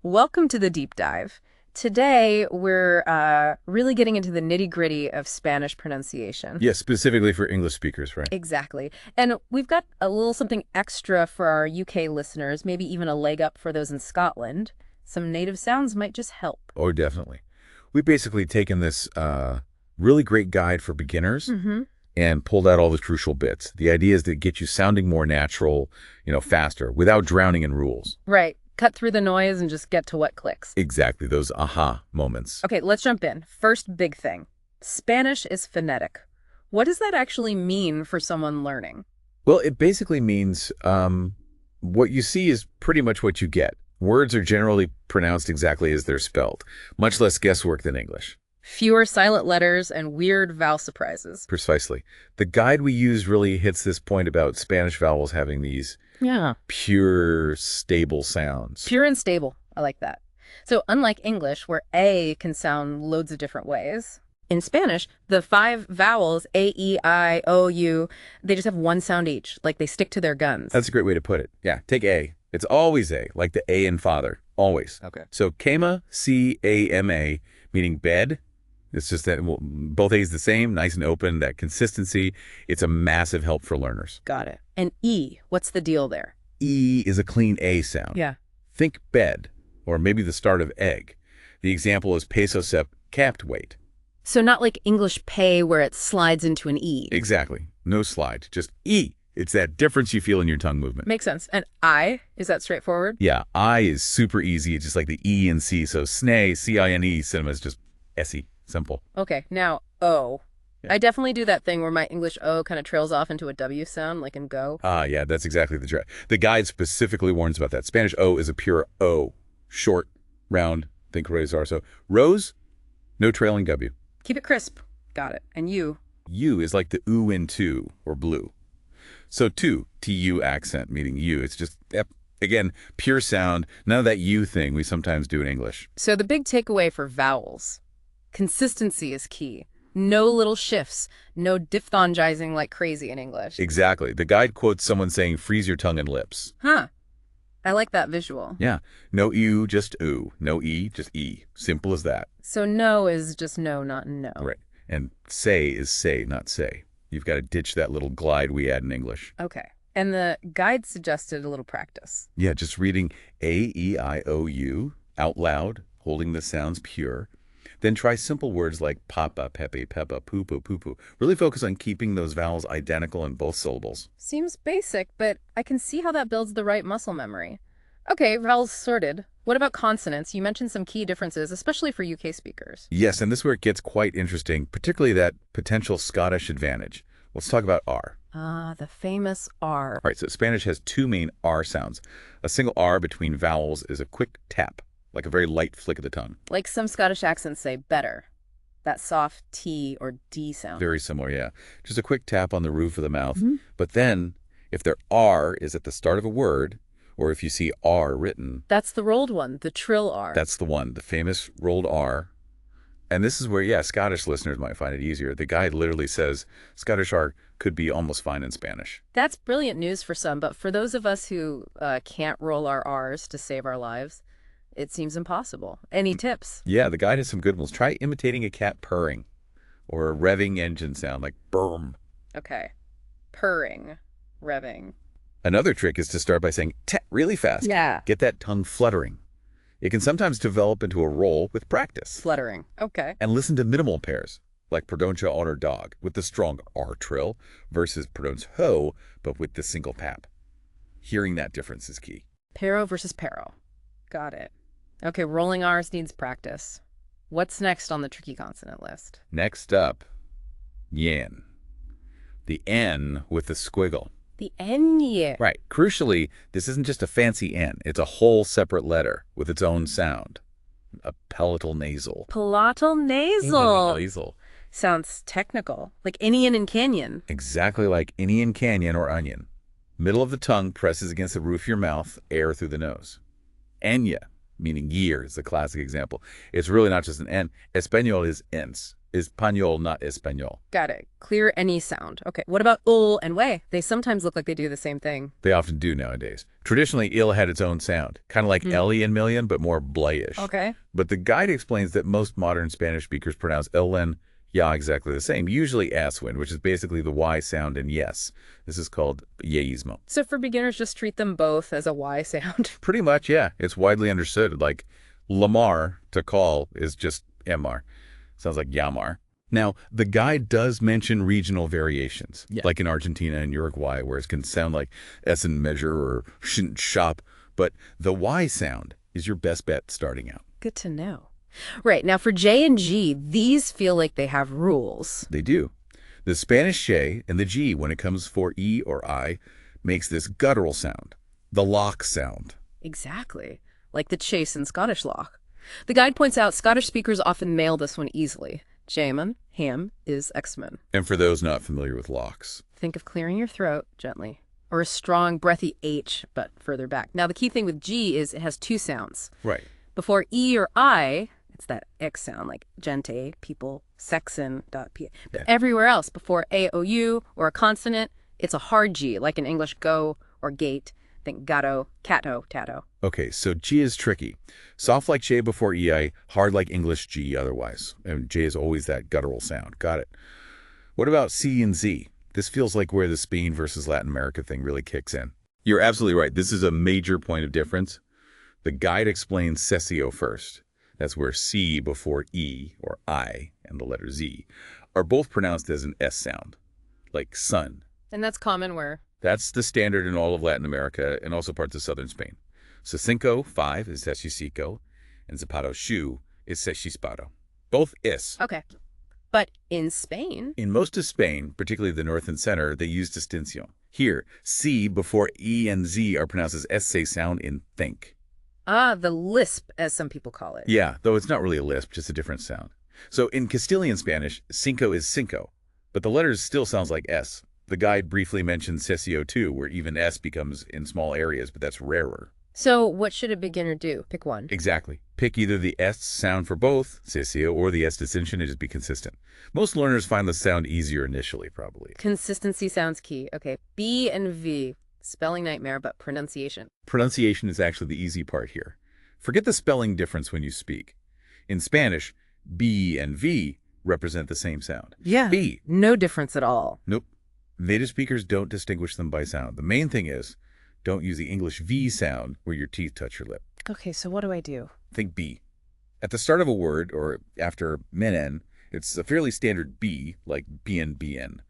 Welcome to the deep dive. Today, we're really getting into the nitty-gritty of Spanish pronunciation. Yes, specifically for English speakers, right? Exactly. And we've got a little something extra for our UK listeners, maybe even a leg up for those in Scotland. Some native sounds might just help. Oh, definitely. We've basically taken this really great guide for beginners and pulled out all the crucial bits. The idea is to get you sounding more natural, faster, without drowning in rules. Right. Cut through the noise and just get to what clicks. Exactly, those aha moments. Okay, let's jump in. First big thing. Spanish is phonetic. What does that actually mean for someone learning? Well, it basically means what you see is pretty much what you get. Words are generally pronounced exactly as they're spelled, much less guesswork than English. Fewer silent letters and weird vowel surprises. Precisely. The guide we use really hits this point about Spanish vowels having these pure, stable sounds. Pure and stable. I like that. So unlike English, where A can sound loads of different ways, in Spanish, the 5 vowels, A, E, I, O, U, they just have one sound each, like they stick to their guns. That's a great way to put it. Yeah, take A. It's always A, like the A in father. Always. Okay. So cama, C-A-M-A, meaning bed. It's just that both A's the same, nice and open, that consistency. It's a massive help for learners. Got it. And E, what's the deal there? E is a clean A sound. Yeah. Think bed, or maybe the start of egg. The example is peso sep, capped weight. So not like English pay where it slides into an E. Exactly. No slide, just E. It's that difference you feel in your tongue movement. Makes sense. And I, is that straightforward? Yeah, I is super easy. It's just like the E and C. So SNE, C-I-N-E, cinema is just S-E. Simple. Okay, now O. Yeah. I definitely do that thing where my English O kind of trails off into a W sound, like in go. Yeah, that's exactly the trick. The guide specifically warns about that. Spanish O is a pure O. Short, round, think razor. So rose, no trailing W. Keep it crisp. Got it. And you? U is like the oo in two, or blue. So two, T-U accent, meaning you. It's just, again, pure sound. None of that U thing we sometimes do in English. So the big takeaway for vowels. Consistency is key. No little shifts. No diphthongizing like crazy in English. Exactly. The guide quotes someone saying, freeze your tongue and lips. Huh. I like that visual. Yeah. No U, just oo. No E, just E. Simple as that. So no is just no, not no. Right. And say is say, not say. You've got to ditch that little glide we add in English. Okay. And the guide suggested a little practice. Yeah, just reading A, E, I, O, U out loud, holding the sounds pure. Then try simple words like papa, pepe, peppa, poo-poo, poo-poo. Really focus on keeping those vowels identical in both syllables. Seems basic, but I can see how that builds the right muscle memory. Okay, vowels sorted. What about consonants? You mentioned some key differences, especially for UK speakers. Yes, and this is where it gets quite interesting, particularly that potential Scottish advantage. Let's talk about R. Ah, the famous R. All right, so Spanish has 2 main R sounds. A single R between vowels is a quick tap, like a very light flick of the tongue. Like some Scottish accents say better. That soft T or D sound. Very similar, yeah. Just a quick tap on the roof of the mouth. But then, if their R is at the start of a word, or if you see R written... That's the rolled one, the trill R. That's the one, the famous rolled R. And this is where, yeah, Scottish listeners might find it easier. The guide literally says Scottish R could be almost fine in Spanish. That's brilliant news for some, but for those of us who can't roll our R's to save our lives, it seems impossible. Any tips? Yeah, the guide has some good ones. Try imitating a cat purring or a revving engine sound like burm. Okay. Purring. Revving. Another trick is to start by saying "tet" really fast. Yeah. Get that tongue fluttering. It can sometimes develop into a roll with practice. Fluttering. Okay. And listen to minimal pairs, like pronuncia on her dog, with the strong R trill, versus pronounce ho, but with the single pap. Hearing that difference is key. Pero versus pero. Got it. Okay, rolling R's needs practice. What's next on the tricky consonant list? Next up, yen. The N with the squiggle. The N. Right. Crucially, this isn't just a fancy N. It's a whole separate letter with its own sound. A palatal nasal. Palatal nasal. Nasal. Sounds technical, like Indian and Canyon. Exactly like Indian canyon or onion. Middle of the tongue presses against the roof of your mouth, air through the nose. Enya, meaning year, is the classic example. It's really not just an N. Espanol is ens. Español, not Español. Got it. Clear any sound. Okay. What about ul and way? They sometimes look like they do the same thing. They often do nowadays. Traditionally, il had its own sound, kind of like Ellie in million, but more blayish. Okay. But the guide explains that most modern Spanish speakers pronounce il and ya exactly the same, usually aswin, which is basically the Y sound in yes. This is called yeísmo. So for beginners, just treat them both as a Y sound. Pretty much, yeah. It's widely understood. Like lamar, to call, is just mr. Sounds like yamar. Now, the guide does mention regional variations, like in Argentina and Uruguay, where it can sound like S in measure or shop, but the Y sound is your best bet starting out. Good to know. Right. Now for J and G, these feel like they have rules. They do. The Spanish J and the G, when it comes for E or I, makes this guttural sound, the lock sound. Exactly. Like the chase in Scottish loch. The guide points out Scottish speakers often nail this one easily. Jamin, ham, is X-Men. And for those not familiar with locks, Think of clearing your throat gently. Or a strong, breathy H, but further back. Now, the key thing with G is it has two sounds. right. Before E or I, it's that X sound, like gente, people, sexen, p. But everywhere else, before A, O, U, or a consonant, it's a hard G, like in English go or gate. Think gatto, catto, tatto. Okay, so G is tricky. Soft like J before EI, hard like English G otherwise. And J is always that guttural sound. Got it. What about C and Z? This feels like where the Spain versus Latin America thing really kicks in. You're absolutely right. This is a major point of difference. The guide explains cessio first. That's where C before E or I and the letter Z are both pronounced as an S sound, like sun. And that's common where? That's the standard in all of Latin America and also parts of southern Spain. So cinco, 5, is sesicico, and zapato, shoe, is sesispado. Both is. Okay. But in Spain? In most of Spain, particularly the north and center, they use distinción. Here, C before E and Z are pronounced as S sound in think. Ah, the lisp, as some people call it. Yeah, though it's not really a lisp, just a different sound. So in Castilian Spanish, cinco is cinco, but the letters still sounds like S. The guide briefly mentions cessio too, where even S becomes in small areas, but that's rarer. So what should a beginner do? Pick one. Exactly. Pick either the S sound for both, cessio, or the S distinction and just be consistent. Most learners find the sound easier initially, probably. Consistency sounds key. Okay, B and V. Spelling nightmare, but pronunciation. Pronunciation is actually the easy part here. Forget the spelling difference when you speak. In Spanish, B and V represent the same sound. Yeah. B. No difference at all. Nope. Native speakers don't distinguish them by sound. The main thing is, don't use the English V sound where your teeth touch your lip. Okay, so what do I do? Think B. At the start of a word, or after menen, it's a fairly standard B, like BN.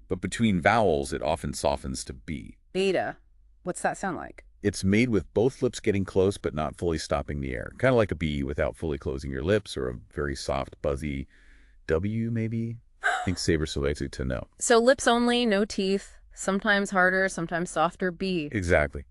But between vowels, it often softens to B. Beta. What's that sound like? It's made with both lips getting close but not fully stopping the air. Kind of like a B without fully closing your lips, or a very soft, buzzy W, maybe? I think Saber Soletu to know. So lips only, no teeth. Sometimes harder, sometimes softer B. Exactly.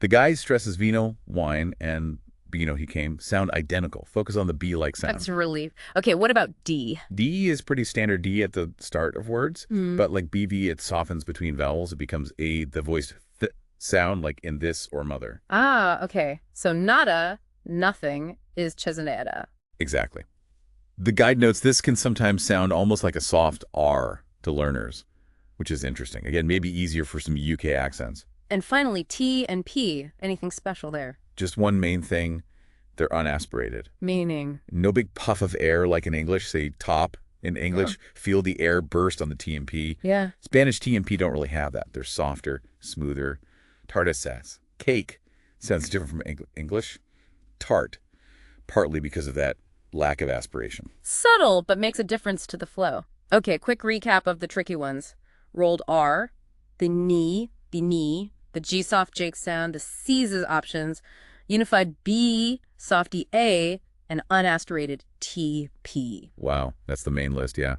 The guide stresses vino, wine, and vino he came sound identical. Focus on the B-like sound. That's a relief. Okay, what about D? D is pretty standard D at the start of words, but like BV, it softens between vowels. It becomes the voiced th sound, like in this or mother. Ah, okay. So nada, nothing, is cesanera. Exactly. The guide notes this can sometimes sound almost like a soft R to learners, which is interesting. Again, maybe easier for some UK accents. And finally, T and P. Anything special there? Just one main thing, they're unaspirated. Meaning? No big puff of air like in English, say top in English. Feel the air burst on the T and P. Yeah. Spanish T and P don't really have that. They're softer, smoother. Tartasas. Cake sounds different from English. Tart, partly because of that lack of aspiration. Subtle, but makes a difference to the flow. Okay, quick recap of the tricky ones. Rolled R, the knee, the G soft Jake sound, the C's as options, unified B, softy A, and unaspirated TP. Wow, that's the main list, yeah.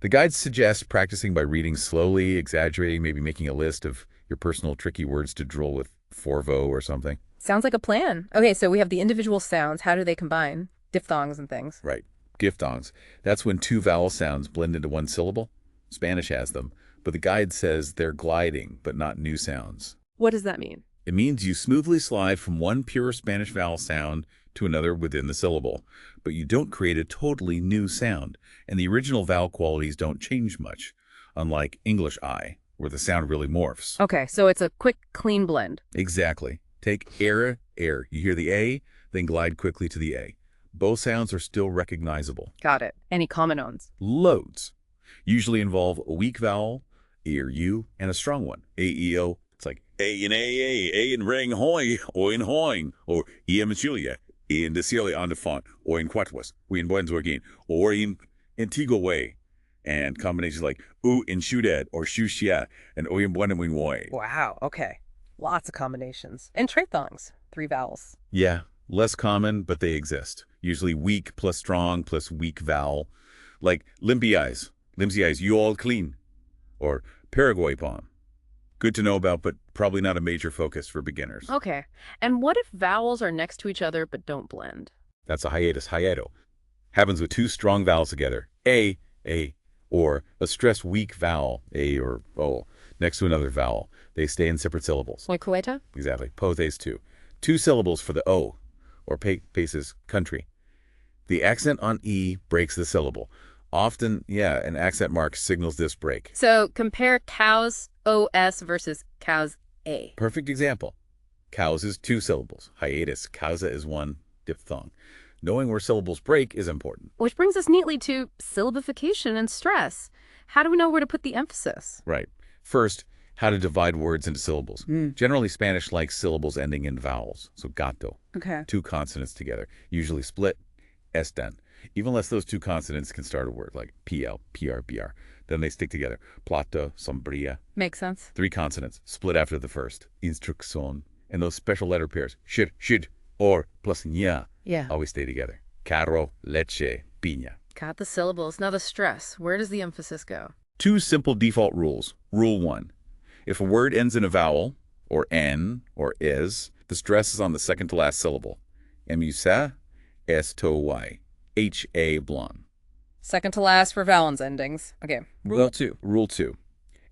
The guides suggest practicing by reading slowly, exaggerating, maybe making a list of your personal tricky words to drill with Forvo or something. Sounds like a plan. Okay, so we have the individual sounds. How do they combine? Diphthongs and things. Right. Diphthongs. That's when two vowel sounds blend into one syllable. Spanish has them, but the guide says they're gliding, but not new sounds. What does that mean? It means you smoothly slide from one pure Spanish vowel sound to another within the syllable, but you don't create a totally new sound, and the original vowel qualities don't change much, unlike English I, where the sound really morphs. Okay, so it's a quick, clean blend. Exactly. Take air, air. You hear the A, then glide quickly to the A. Both sounds are still recognizable. Got it. Any common ones? Loads. Usually involve a weak vowel, E or U, and a strong one, A, E, O. It's like A in A in ring hoy, O in hoing, or E in Julia, E in Decilia on the font, or in Quatuas, O in Buenzoagin, or in Antigua, and combinations like U in Shudad, or Shushia, and O in Buenawing. Wow, okay. Lots of combinations. And triphthongs, 3 vowels. Yeah, less common, but they exist. Usually weak plus strong plus weak vowel, like limpy eyes, you all clean, or Paraguay palm. Good to know about, but probably not a major focus for beginners. Okay. And what if vowels are next to each other but don't blend? That's a hiatus, hiato. Happens with 2 strong vowels together, A, or a stressed weak vowel, A or O, next to another vowel. They stay in separate syllables. Like Kuwaita? Exactly. Pothes 2. 2 syllables for the O, or paces, country. The accent on E breaks the syllable. Often, an accent mark signals this break. So compare cows, OS, versus cows, A. Perfect example. Cows is 2 syllables. Hiatus. Causa is 1 diphthong. Knowing where syllables break is important. Which brings us neatly to syllabification and stress. How do we know where to put the emphasis? Right. First, how to divide words into syllables. Generally, Spanish likes syllables ending in vowels. So gato. Okay. 2 consonants together. Usually split. Están. Even less those 2 consonants can start a word like PL, PR, BR. Then they stick together. Plato, sombría. Makes sense. 3 consonants, split after the first. Instrucción. And those special letter pairs, shid, or, plus ña, always stay together. Carro, leche, piña. Got the syllables. Now the stress. Where does the emphasis go? 2 simple default rules. Rule 1. If a word ends in a vowel, or N, or is, the stress is on the second to last syllable. Musa, esto y. H-A blon. Second to last for vowels endings. Okay. Rule 2. Rule 2.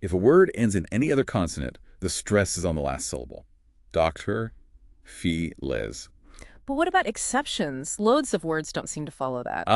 If a word ends in any other consonant, the stress is on the last syllable. Doctor, fee, les. But what about exceptions? Loads of words don't seem to follow that.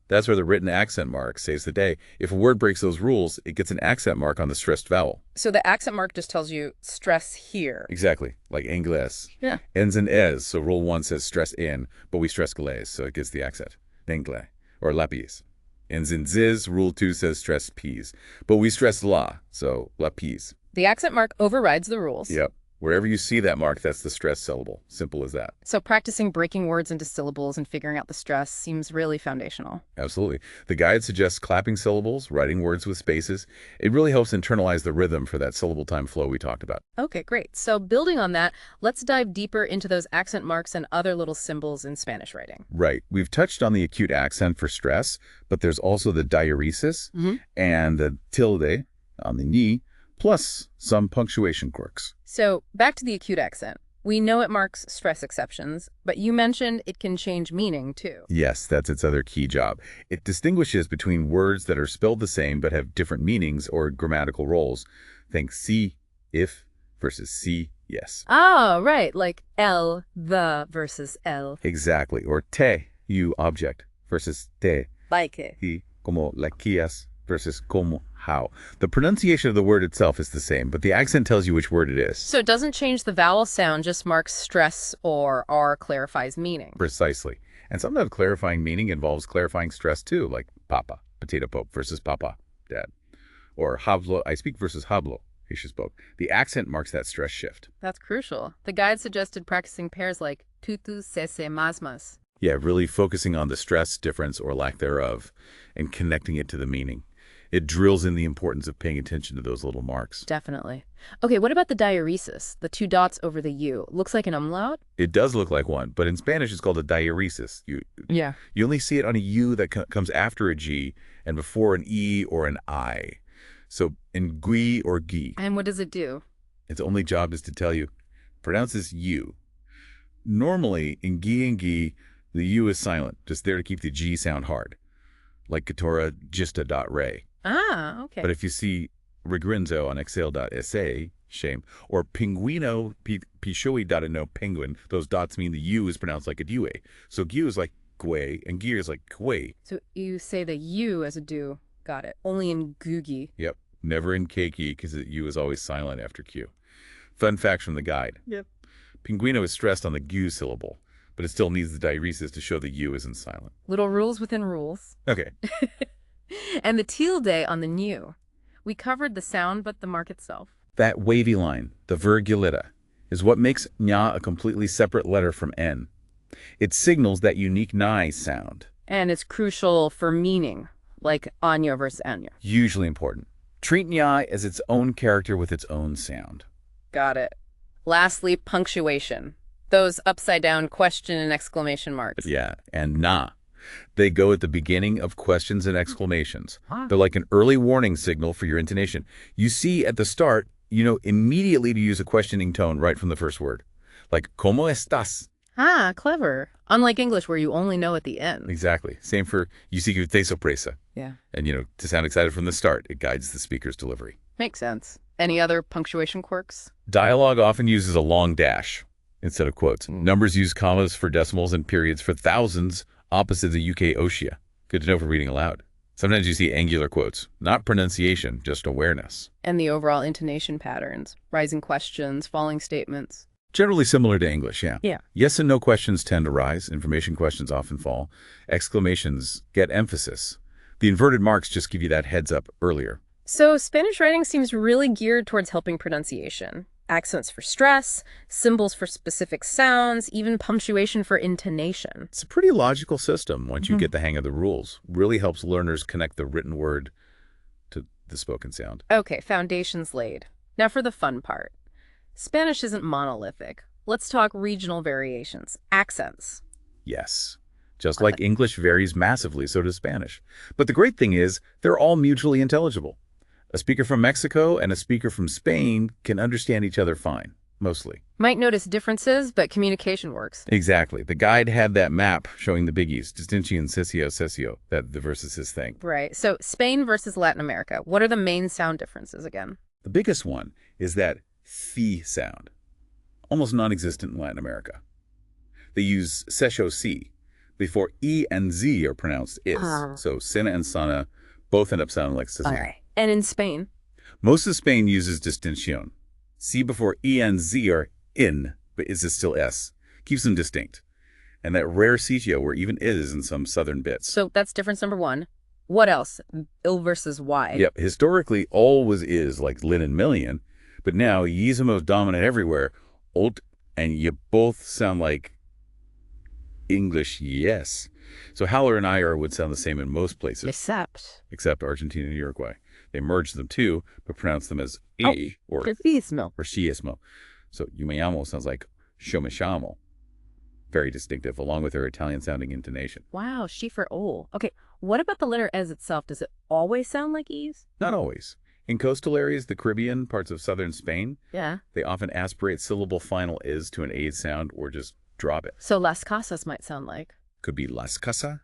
That's where the written accent mark saves the day. If a word breaks those rules, it gets an accent mark on the stressed vowel. So the accent mark just tells you stress here. Exactly, like inglés. Yeah. Ends in es, so rule 1 says stress in, but we stress glaze, so it gets the accent. Inglés, or lápiz. Ends in ziz, rule 2 says stress p's, but we stress la, so lápiz. The accent mark overrides the rules. Yep. Wherever you see that mark, that's the stress syllable. Simple as that. So practicing breaking words into syllables and figuring out the stress seems really foundational. Absolutely. The guide suggests clapping syllables, writing words with spaces. It really helps internalize the rhythm for that syllable time flow we talked about. Okay, great. So building on that, let's dive deeper into those accent marks and other little symbols in Spanish writing. Right. We've touched on the acute accent for stress, but there's also the diaeresis and the tilde on the ni, plus some punctuation quirks. So back to the acute accent. We know it marks stress exceptions, but you mentioned it can change meaning too. Yes, that's its other key job. It distinguishes between words that are spelled the same but have different meanings or grammatical roles. Think sí, if, versus sí, yes. Oh, right, like el, the versus el. Exactly. Or te, you, object, versus te, Like y, como la quías, versus como, how. The pronunciation of the word itself is the same, but the accent tells you which word it is. So it doesn't change the vowel sound, just marks stress or R clarifies meaning. Precisely. And sometimes clarifying meaning involves clarifying stress too, like papa, potato pope, versus papa, dad. Or hablo, I speak, versus hablo, he spoke. The accent marks that stress shift. That's crucial. The guide suggested practicing pairs like tutu, sese, masmas. Yeah, really focusing on the stress difference or lack thereof and connecting it to the meaning. It drills in the importance of paying attention to those little marks. Definitely. Okay, what about the diaeresis? The 2 dots over the U. Looks like an umlaut? It does look like one, but in Spanish it's called a diaeresis. You only see it on a U that comes after a G and before an E or an I. So in gui or gi. And what does it do? Its only job is to tell you, pronounce this U. Normally, in gi and gi, the U is silent, just there to keep the G sound hard, like Katora gista.re. Ah, okay. But if you see regrinzo on excel.sa, Shame. Or pinguino, pishui data no penguin. Those dots mean the U is pronounced like a due. So gu is like gui, and gi is like kwe. So you say the U as a do. Got it. Only in Googie. Yep. Never in keiki because the U is always silent after Q. Fun facts from the guide. Yep. Pinguino is stressed on the gu syllable, but it still needs the diaeresis to show the U isn't silent. Little rules within rules. Okay. And the tilde on the new. We covered the sound, but the mark itself. That wavy line, the virgulita, is what makes nya a completely separate letter from n. It signals that unique nai sound. And it's crucial for meaning, like Anya versus Anya. Hugely important. Treat nya as its own character with its own sound. Got it. Lastly, punctuation. Those upside-down question and exclamation marks. Yeah, and na. They go at the beginning of questions and exclamations. Huh? They're like an early warning signal for your intonation. You see at the start, you know immediately to use a questioning tone right from the first word. Like, ¿Cómo estás? Ah, clever. Unlike English, where you only know at the end. Exactly. Same for you see te sorpresa. Yeah. And, to sound excited from the start, it guides the speaker's delivery. Makes sense. Any other punctuation quirks? Dialogue often uses a long dash instead of quotes. Numbers use commas for decimals and periods for thousands, opposite the UK OSHIA. Good to know for reading aloud. Sometimes you see angular quotes, not pronunciation, just awareness. And the overall intonation patterns. Rising questions, falling statements. Generally similar to English, yeah. Yeah. Yes and no questions tend to rise. Information questions often fall. Exclamations get emphasis. The inverted marks just give you that heads up earlier. So Spanish writing seems really geared towards helping pronunciation. Accents for stress, symbols for specific sounds, even punctuation for intonation. It's a pretty logical system once you get the hang of the rules. Really helps learners connect the written word to the spoken sound. Okay, foundations laid. Now for the fun part. Spanish isn't monolithic. Let's talk regional variations, accents. Yes. Just like English varies massively, so does Spanish. But the great thing is, they're all mutually intelligible. A speaker from Mexico and a speaker from Spain can understand each other fine, mostly. Might notice differences, but communication works. Exactly. The guide had that map showing the biggies, distinción, cesio, that the versus his thing. Right. So Spain versus Latin America. What are the main sound differences again? The biggest one is that th sound, almost non-existent in Latin America. They use sesho c before e and z are pronounced is. So sena and sana both end up sounding like sesio. All right. And in Spain? Most of Spain uses distinción. C before E and Z are in, but is still S. Keeps them distinct. And that rare sitio where even is in some southern bits. So that's difference number one. What else? Il versus Y. Yep. Historically, always is like lin and million, but now ye's the most dominant everywhere. Old and you both sound like English yes. So Haller and Iyer would sound the same in most places. Except Argentina and Uruguay. They merged them too, but pronounce them as E or schiismo. So you me llamo sounds like yo me llamo. Very distinctive, along with their Italian-sounding intonation. Wow, she for ol. Okay, what about the letter S itself? Does it always sound like E's? Not always. In coastal areas, the Caribbean, parts of southern Spain, they often aspirate syllable final is to an A sound or just drop it. So Las Casas might sound like? Could be Las Casa,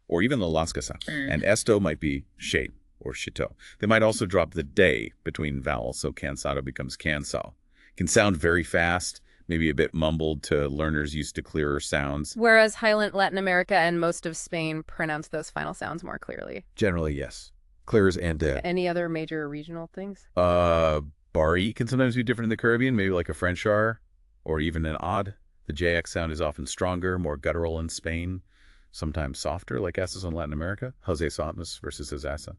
or even the Las Casa. And esto might be shade or shito. They might also drop the day between vowels, so cansado becomes cansao. Can sound very fast, maybe a bit mumbled to learners used to clearer sounds. Whereas Highland Latin America and most of Spain pronounce those final sounds more clearly. Generally, yes. Clears and Any other major regional things? Bari can sometimes be different in the Caribbean, maybe like a French R, or even an odd. The JX sound is often stronger, more guttural in Spain, sometimes softer, like S's in Latin America. Jose Santos versus Hosasa.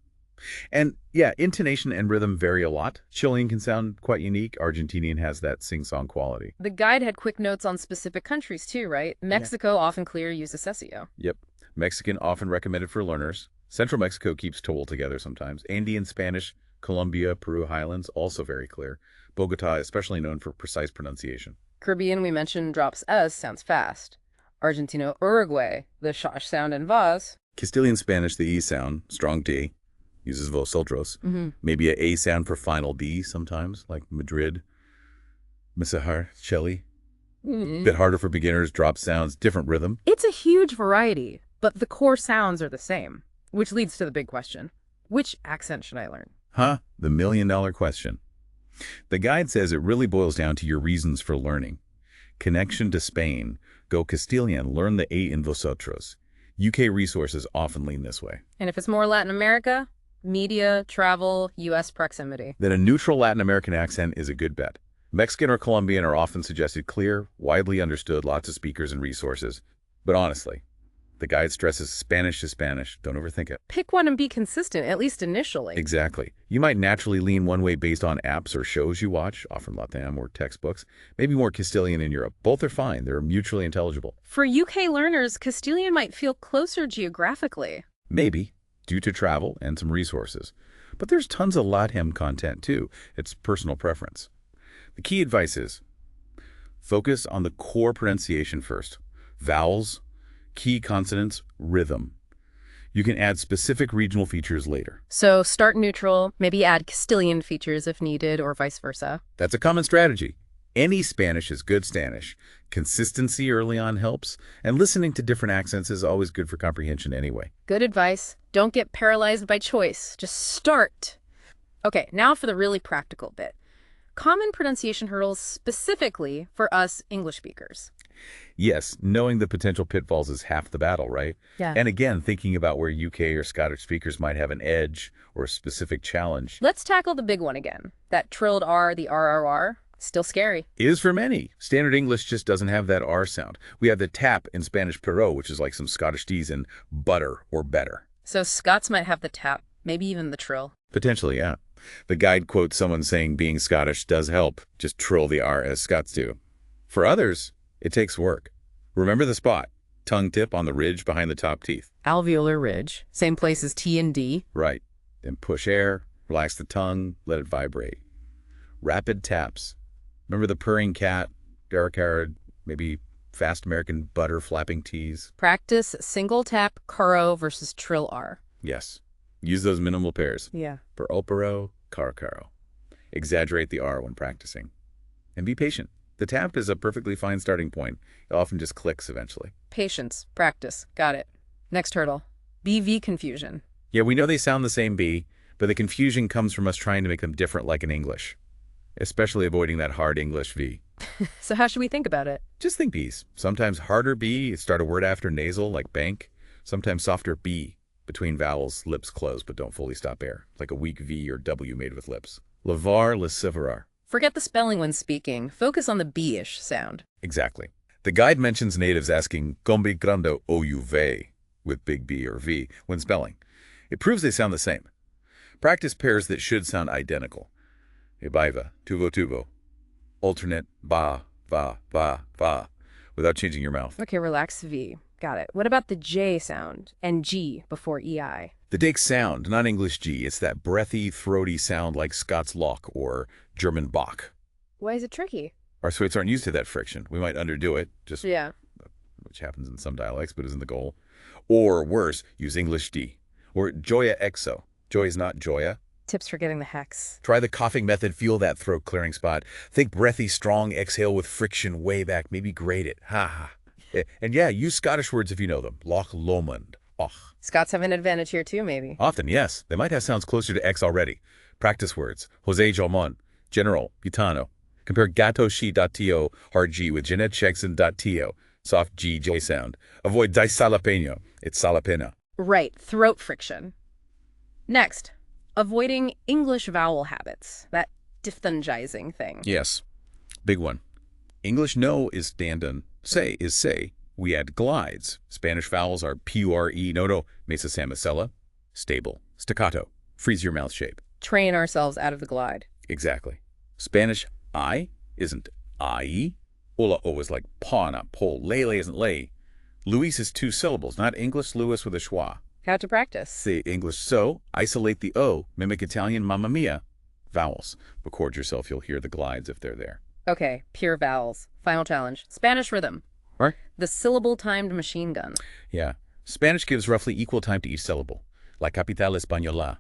And yeah, intonation and rhythm vary a lot. Chilean can sound quite unique. Argentinian has that sing-song quality. The guide had quick notes on specific countries too, right? Mexico often clear uses sesio. Yep. Mexican often recommended for learners. Central Mexico keeps toll together sometimes. Andean Spanish, Colombia, Peru Highlands, also very clear. Bogota, especially known for precise pronunciation. Caribbean, we mentioned, drops S, sounds fast. Argentina, Uruguay, the sh sound in vaz. Castilian Spanish, the E sound, strong D. Uses vosotros. Maybe a sound for final D sometimes, like Madrid, Misahar, Chile. Bit harder for beginners, drop sounds, different rhythm. It's a huge variety, but the core sounds are the same, which leads to the big question. Which accent should I learn? The $1 million question. The guide says it really boils down to your reasons for learning. Connection to Spain. Go Castilian. Learn the A in vosotros. UK resources often lean this way. And if it's more Latin America, media, travel, U.S. proximity. Then a neutral Latin American accent is a good bet. Mexican or Colombian are often suggested clear, widely understood, lots of speakers and resources. But honestly, the guide stresses Spanish to Spanish. Don't overthink it. Pick one and be consistent, at least initially. Exactly. You might naturally lean one way based on apps or shows you watch, often Latam or textbooks. Maybe more Castilian in Europe. Both are fine. They're mutually intelligible. For UK learners, Castilian might feel closer geographically. Maybe, due to travel and some resources. But there's tons of LATAM content too. It's personal preference. The key advice is focus on the core pronunciation first. Vowels, key consonants, rhythm. You can add specific regional features later. So start neutral, maybe add Castilian features if needed, or vice versa. That's a common strategy. Any Spanish is good Spanish. Consistency early on helps, and listening to different accents is always good for comprehension anyway. Good advice. Don't get paralyzed by choice. Just start. Okay, now for the really practical bit. Common pronunciation hurdles specifically for us English speakers. Yes, knowing the potential pitfalls is half the battle, right? Yeah. And again, thinking about where UK or Scottish speakers might have an edge or a specific challenge. Let's tackle the big one again. That trilled R, the RRR, still scary. Is for many. Standard English just doesn't have that R sound. We have the tap in Spanish pero, which is like some Scottish D's in butter or better. So Scots might have the tap, maybe even the trill. Potentially, yeah. The guide quotes someone saying being Scottish does help. Just trill the R as Scots do. For others, it takes work. Remember the spot. Tongue tip on the ridge behind the top teeth. Alveolar ridge, same place as T and D. Right. Then push air, relax the tongue, let it vibrate. Rapid taps. Remember the purring cat, dark haired, maybe fast American butter flapping T's? Practice single tap caro versus trill R. Yes. Use those minimal pairs. Yeah. Per opero, caro. Exaggerate the R when practicing. And be patient. The tap is a perfectly fine starting point. It often just clicks eventually. Patience. Practice. Got it. Next hurdle. BV confusion. Yeah, we know they sound the same B, but the confusion comes from us trying to make them different like in English. Especially avoiding that hard English V. So how should we think about it? Just think B's. Sometimes harder B, start a word after nasal, like bank. Sometimes softer B, between vowels, lips closed but don't fully stop air, like a weak V or W made with lips. Lavar, lesiverar. Forget the spelling when speaking. Focus on the B-ish sound. Exactly. The guide mentions natives asking "Combi grande o you ve" with big B or V when spelling. It proves they sound the same. Practice pairs that should sound identical. Ebaiva, tuvo. Alternate ba, va, without changing your mouth. Okay, relax V. Got it. What about the J sound and G before EI? The Dake sound, not English G. It's that breathy, throaty sound like Scots Loch or German Bach. Why is it tricky? Our Swedes aren't used to that friction. We might underdo it, Yeah. which happens in some dialects but isn't the goal. Or worse, use English D. Or Joya exo. Joy is not Joya. Tips for getting the hex. Try the coughing method. Feel that throat clearing spot. Think breathy, strong exhale with friction way back. Maybe grate it. Ha ha. And yeah, use Scottish words if you know them. Loch Lomond. Och. Scots have an advantage here too, maybe. Often, yes. They might have sounds closer to X already. Practice words. Jose Jomon. General. Butano. Compare gatoshi.to, hard G, with Jeanette Jackson.to, soft G, J sound. Avoid disalapeno. It's salapena. Right, throat friction. Next, avoiding English vowel habits. That diphthongizing thing. Yes. Big one. English no is dandan. Say is say. We add glides. Spanish vowels are P-U-R-E, no, mesa samacella. Stable. Staccato. Freeze your mouth shape. Train ourselves out of the glide. Exactly. Spanish I isn't I. Ola O is like paw, not pole. Lele isn't lay. Luis is 2 syllables, not English Louis with a schwa. How to practice. Say English so, isolate the O, mimic Italian mamma mia. Vowels. Record yourself, you'll hear the glides if they're there. Okay, pure vowels. Final challenge. Spanish rhythm. Right? The syllable-timed machine gun. Yeah. Spanish gives roughly equal time to each syllable. La capital española.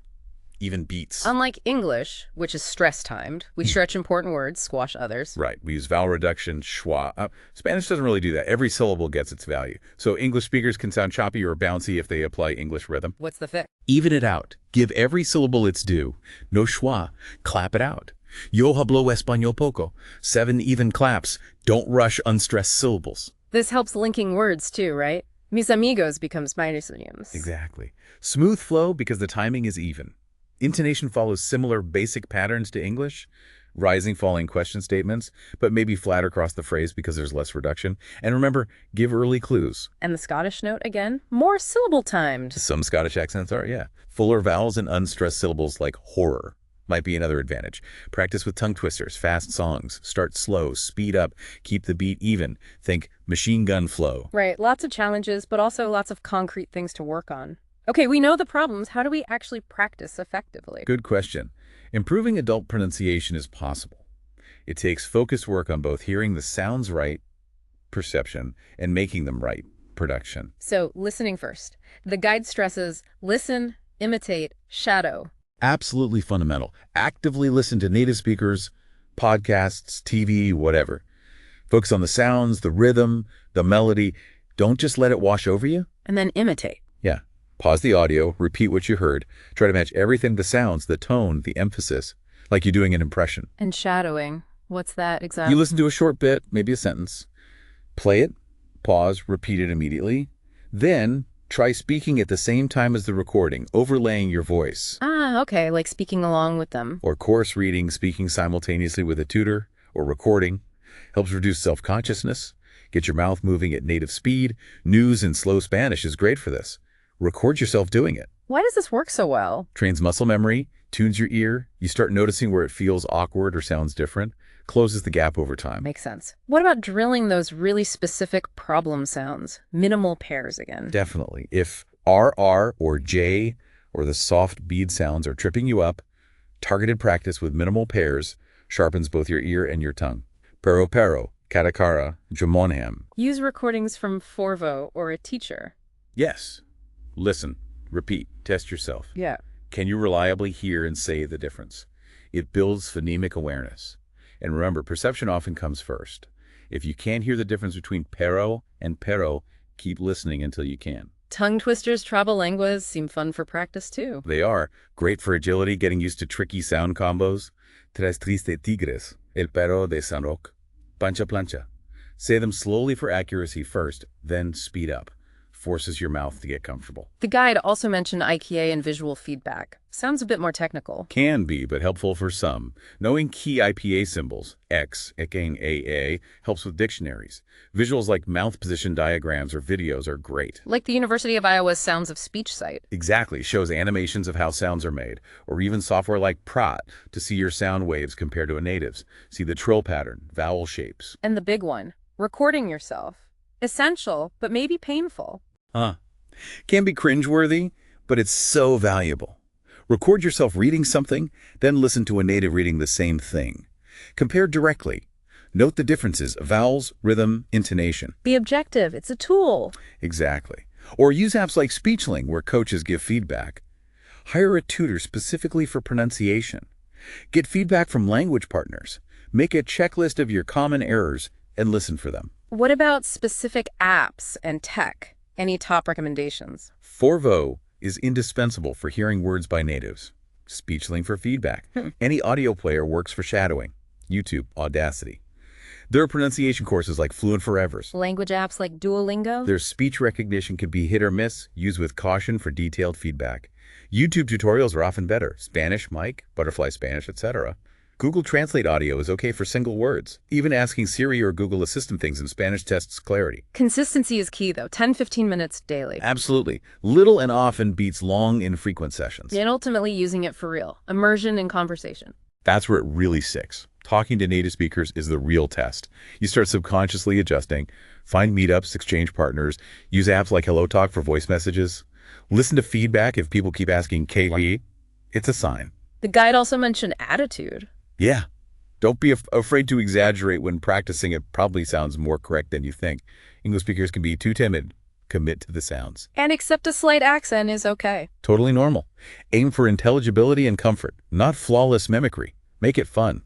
Even beats. Unlike English, which is stress-timed, we stretch important words, squash others. Right. We use vowel reduction, schwa. Spanish doesn't really do that. Every syllable gets its value. So English speakers can sound choppy or bouncy if they apply English rhythm. What's the fix? Even it out. Give every syllable its due. No schwa. Clap it out. Yo hablo español poco. 7 even claps. Don't rush unstressed syllables. This helps linking words too, right? Mis amigos becomes mis amigos. Exactly. Smooth flow because the timing is even. Intonation follows similar basic patterns to English, rising, falling question statements, but maybe flat across the phrase because there's less reduction. And remember, give early clues. And the Scottish note again, more syllable timed. Some Scottish accents are, yeah. Fuller vowels and unstressed syllables like horror might be another advantage. Practice with tongue twisters, fast songs. Start slow, speed up, keep the beat even. Think machine gun flow. Right, lots of challenges, but also lots of concrete things to work on. Okay, we know the problems. How do we actually practice effectively? Good question. Improving adult pronunciation is possible. It takes focused work on both hearing the sounds right, perception, and making them right, production. So, listening first. The guide stresses listen, imitate, shadow. Absolutely fundamental. Actively listen to native speakers, podcasts, TV, whatever. Focus on the sounds, the rhythm, the melody. Don't just let it wash over you. And then imitate. Yeah. Pause the audio, repeat what you heard. Try to match everything, the sounds, the tone, the emphasis, like you're doing an impression. And shadowing. What's that exactly? You listen to a short bit, maybe a sentence. Play it, pause, repeat it immediately. Then try speaking at the same time as the recording, overlaying your voice. Ah, okay, like speaking along with them. Or course reading, speaking simultaneously with a tutor, or recording. Helps reduce self-consciousness. Get your mouth moving at native speed. News in slow Spanish is great for this. Record yourself doing it. Why does this work so well? Trains muscle memory, tunes your ear. You start noticing where it feels awkward or sounds different. Closes the gap over time. Makes sense. What about drilling those really specific problem sounds? Minimal pairs again. Definitely. If RR or J or the soft bead sounds are tripping you up, targeted practice with minimal pairs sharpens both your ear and your tongue. Pero, katakara, jamonham. Use recordings from Forvo or a teacher. Yes. Listen, repeat, test yourself. Yeah. Can you reliably hear and say the difference? It builds phonemic awareness. And remember, perception often comes first. If you can't hear the difference between pero and pero, keep listening until you can. Tongue twisters, trabalenguas seem fun for practice too. They are. Great for agility, getting used to tricky sound combos. Tres triste tigres, el perro de San Roque, pancha plancha. Say them slowly for accuracy first, then speed up. Forces your mouth to get comfortable. The guide also mentioned IKEA and visual feedback. Sounds a bit more technical. Can be, but helpful for some. Knowing key IPA symbols, X, again AA, helps with dictionaries. Visuals like mouth position diagrams or videos are great. Like the University of Iowa's Sounds of Speech site. Exactly. Shows animations of how sounds are made. Or even software like Prat to see your sound waves compared to a native's. See the trill pattern, vowel shapes. And the big one, recording yourself. Essential, but maybe painful. Can be cringeworthy, but it's so valuable. Record yourself reading something, then listen to a native reading the same thing. Compare directly. Note the differences, vowels, rhythm, intonation. Be objective. It's a tool. Exactly. Or use apps like SpeechLink where coaches give feedback. Hire a tutor specifically for pronunciation. Get feedback from language partners. Make a checklist of your common errors and listen for them. What about specific apps and tech? Any top recommendations? Forvo is indispensable for hearing words by natives. SpeechLink for feedback. Any audio player works for shadowing. YouTube, Audacity. There are pronunciation courses like Fluent Forevers. Language apps like Duolingo? Their speech recognition can be hit or miss. Use with caution for detailed feedback. YouTube tutorials are often better. Spanish, Mic, Butterfly Spanish, etc. Google Translate audio is okay for single words. Even asking Siri or Google Assistant things in Spanish tests clarity. Consistency is key, though. 10-15 minutes daily. Absolutely. Little and often beats long, infrequent sessions. And ultimately using it for real. Immersion in conversation. That's where it really sticks. Talking to native speakers is the real test. You start subconsciously adjusting. Find meetups, exchange partners. Use apps like HelloTalk for voice messages. Listen to feedback if people keep asking KV. It's a sign. The guide also mentioned attitude. Yeah. Don't be afraid to exaggerate when practicing. It probably sounds more correct than you think. English speakers can be too timid. Commit to the sounds. And accept a slight accent is okay. Totally normal. Aim for intelligibility and comfort, not flawless mimicry. Make it fun.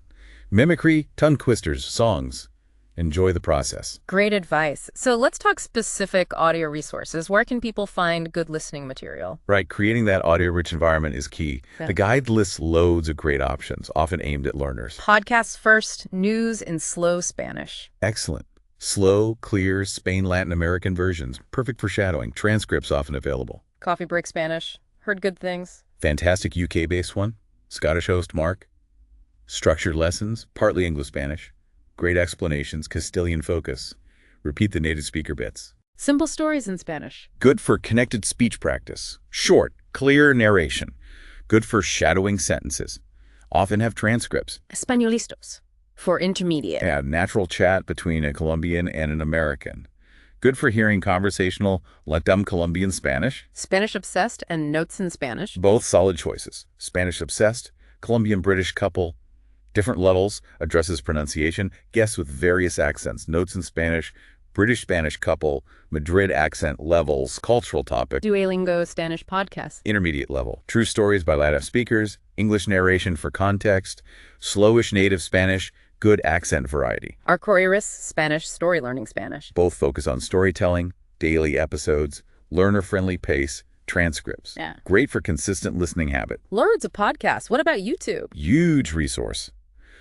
Mimicry, tongue twisters, songs. Enjoy the process. Great advice. So let's talk specific audio resources. Where can people find good listening material? Right, creating that audio-rich environment is key. Yeah. The guide lists loads of great options, often aimed at learners. Podcasts first, news in slow Spanish. Excellent. Slow, clear, Spain Latin American versions, perfect for shadowing. Transcripts often available. Coffee break Spanish. Heard good things. Fantastic UK-based one. Scottish host Mark. Structured lessons, partly English-Spanish. Great explanations, Castilian focus. Repeat the native speaker bits. Simple stories in Spanish. Good for connected speech practice. Short, clear narration. Good for shadowing sentences. Often have transcripts. Españolistos. For intermediate. Yeah, natural chat between a Colombian and an American. Good for hearing conversational Latam Colombian Spanish. Spanish obsessed and notes in Spanish. Both solid choices. Spanish obsessed, Colombian-British couple. Different levels, addresses pronunciation, guests with various accents, notes in Spanish, British-Spanish couple, Madrid accent levels, cultural topic, Duolingo Spanish podcast. intermediate level, true stories by Latin speakers, English narration for context, slowish native Spanish, good accent variety. Arcoiris Spanish story learning Spanish. Both focus on storytelling, daily episodes, learner-friendly pace, transcripts. Yeah. Great for consistent listening habit. Loads of podcasts. What about YouTube? Huge resource.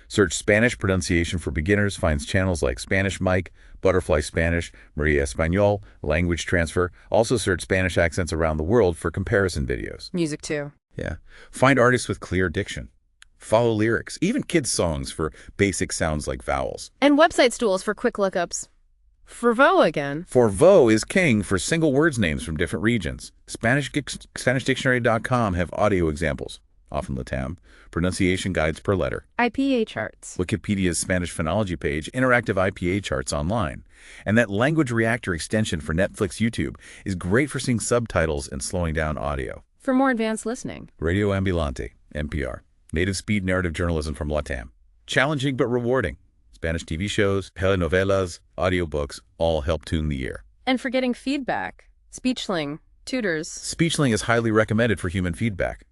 Search Spanish pronunciation for beginners, finds channels like Spanish Mike, Butterfly Spanish, Maria Español, Language Transfer. Also search Spanish accents around the world for comparison videos. Music too. Yeah. Find artists with clear diction. Follow lyrics, even kids' songs for basic sounds like vowels. And website tools for quick lookups. Fervo again. Forvo is king for single words names from different regions. SpanishDictionary.com have audio examples, often Latam, pronunciation guides per letter. IPA charts. Wikipedia's Spanish phonology page, interactive IPA charts online. And that language reactor extension for Netflix YouTube is great for seeing subtitles and slowing down audio. For more advanced listening. Radio Ambulante, NPR. Native speed narrative journalism from Latam. Challenging but rewarding. Spanish TV shows, telenovelas, audiobooks all help tune the ear. And for getting feedback. Speechling. Tutors. Speechling is highly recommended for human feedback.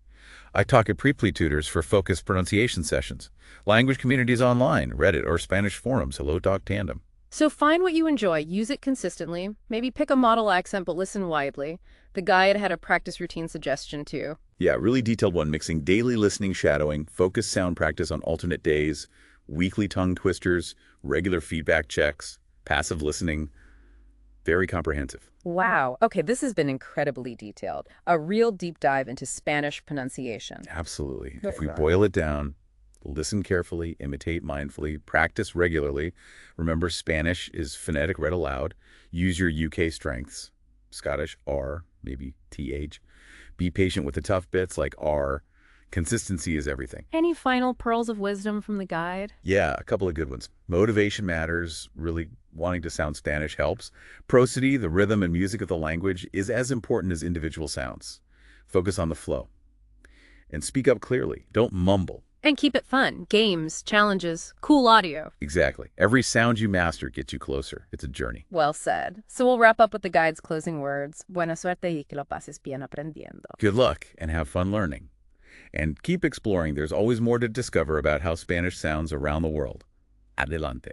I talk at Preply Tutors for focused pronunciation sessions. Language communities online, Reddit or Spanish forums, Hello Doc Tandem. So find what you enjoy, use it consistently, maybe pick a model accent but listen widely. The guide had a practice routine suggestion too. Yeah, really detailed one mixing daily listening shadowing, focused sound practice on alternate days, weekly tongue twisters, regular feedback checks, passive listening. Very comprehensive. Wow. Okay, this has been incredibly detailed. A real deep dive into Spanish pronunciation. Absolutely. If we boil it down, listen carefully, imitate mindfully, practice regularly. Remember, Spanish is phonetic read aloud. Use your UK strengths. Scottish, R, maybe TH. Be patient with the tough bits like R. Consistency is everything. Any final pearls of wisdom from the guide? Yeah, a couple of good ones. Motivation matters. Really wanting to sound Spanish helps. Prosody, the rhythm and music of the language, is as important as individual sounds. Focus on the flow. And speak up clearly. Don't mumble. And keep it fun. Games, challenges, cool audio. Exactly. Every sound you master gets you closer. It's a journey. Well said. So we'll wrap up with the guide's closing words. Buena suerte y que lo pases bien aprendiendo. Good luck and have fun learning. And keep exploring. There's always more to discover about how Spanish sounds around the world. Adelante.